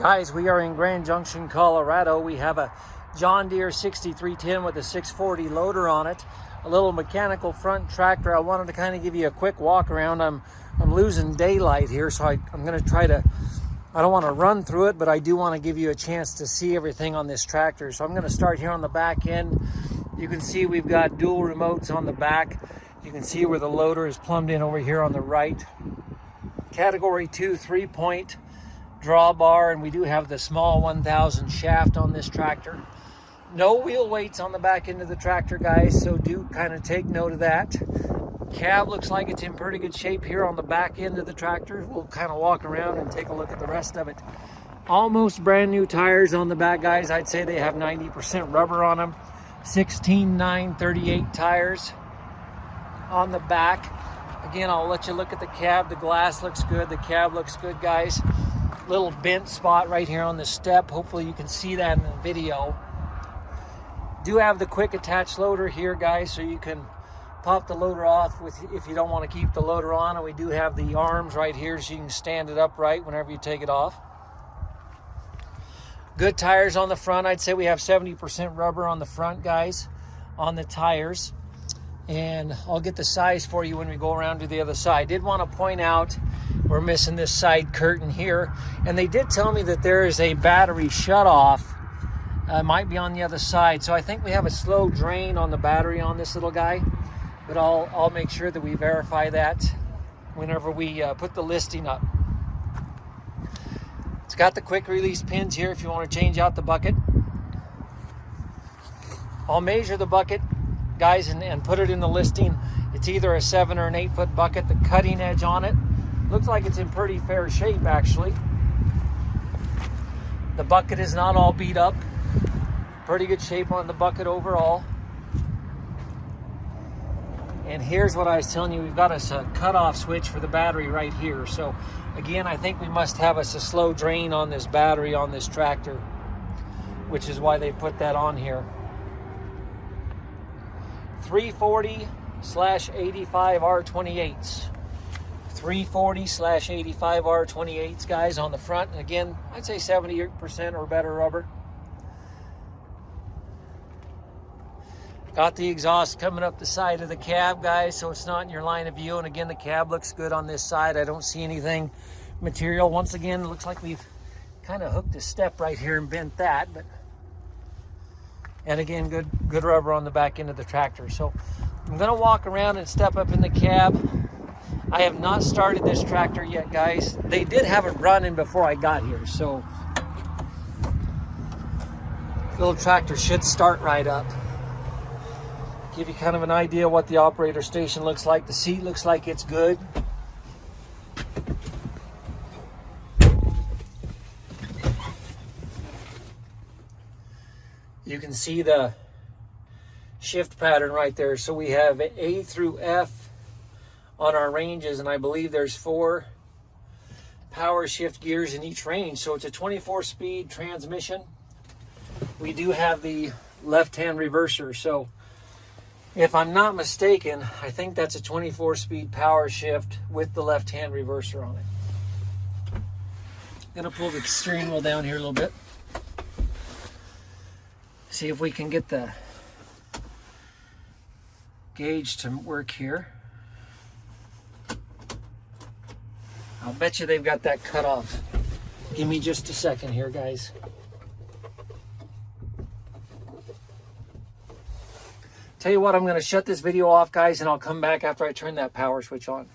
Guys, we are in Grand Junction, Colorado. We have a John Deere 6310 with a 640 loader on it, a little mechanical front tractor. I wanted to kind of give you a quick walk around. I'm losing daylight here, so I'm going to try to, I don't want to run through it, but I do want to give you a chance to see everything on this tractor. So I'm going to start here on the back end. You can see we've got dual remotes on the back. You can see where the loader is plumbed in over here on the right. Category 2 3-point drawbar, and we do have the small 1000 shaft on this tractor. No wheel weights on the back end of the tractor, guys, so do kind of take note of that. Cab looks like it's in pretty good shape here on the back end of the tractor. We'll kind of walk around and take a look at the rest of it. Almost brand new tires on the back, guys. I'd say they have 90% rubber on them. 16.938 tires on the back. Again, I'll let you look at the cab. The glass looks good. The cab looks good, guys. Little bent spot right here on the step. Hopefully you can see that in the video. Do have the quick attach loader here, guys, so you can pop the loader off if you don't want to keep the loader on. And we do have the arms right here so you can stand it upright whenever you take it off. Good tires on the front. I'd say we have 70% rubber on the front, guys, on the tires. And I'll get the size for you when we go around to the other side. Did want to point out we're missing this side curtain here, and they did tell me that there is a battery shutoff. Might be on the other side, so I think we have a slow drain on the battery on this little guy, but I'll make sure that we verify that whenever we put the listing up. It's got the quick release pins here if you want to change out the bucket. I'll measure the bucket, guys, and put it in the listing. It's either a 7 or an 8 foot bucket. The cutting edge on it looks like it's in pretty fair shape, actually. The bucket is not all beat up. Pretty good shape on the bucket overall. And here's what I was telling you. We've got us a cutoff switch for the battery right here. So again, I think we must have us a slow drain on this battery on this tractor, which is why they put that on here. 340/85R28s. 340/85R28s, guys, on the front. And again, I'd say 70% or better rubber. Got the exhaust coming up the side of the cab, guys, so it's not in your line of view. And again, the cab looks good on this side. I don't see anything material. Once again, it looks like we've kind of hooked a step right here and bent that. And again, good rubber on the back end of the tractor. So I'm going to walk around and step up in the cab. I have not started this tractor yet, guys. They did have it running before I got here, so the little tractor should start right up. Give you kind of an idea what the operator station looks like. The seat looks like it's good. You can see the shift pattern right there. So we have A through F on our ranges, and I believe there's 4 power shift gears in each range. So it's a 24-speed transmission. We do have the left-hand reverser. So if I'm not mistaken, I think that's a 24-speed power shift with the left-hand reverser on it. I'm gonna pull the steering wheel down here a little bit. See if we can get the gauge to work here. I'll bet you they've got that cut off. Give me just a second here, guys. Tell you what, I'm going to shut this video off, guys, and I'll come back after I turn that power switch on.